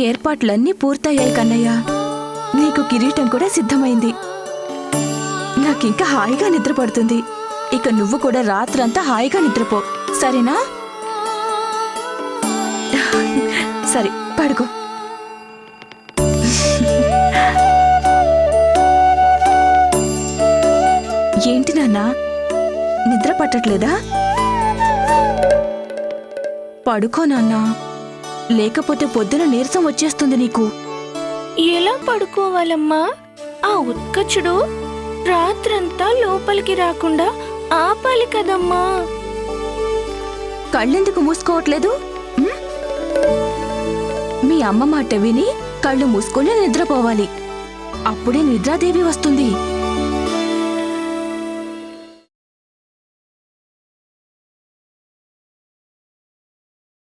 ఏర్పాట్లన్నీ పూర్తయ్యాయి కన్నయ్య. నీకు కిరీటం కూడా సిద్ధమైంది. నాకింకా హాయిగా నిద్రపడుతుంది. ఇక నువ్వు కూడా రాత్రంతా హాయిగా నిద్రపో, సరేనా? సరే, పడుకో. ఏంటి నాన్నా, నిద్ర పట్టట్లేదా? పడుకో నాన్నా, లేకపోతే పొద్దున నీరసం వచ్చేస్తుంది నీకు. ఎలా పడుకోవాలమ్మా? ఆ ఉత్కచుడు రాత్రంతా లోపలికి రాకుండా ఆపాలి కదమ్మా. కళ్ళెందుకు మూసుకోవట్లేదు? మీ అమ్మ మాట విని కళ్ళు మూసుకొని నిద్రపోవాలి. అప్పుడే నిద్రాదేవి వస్తుంది.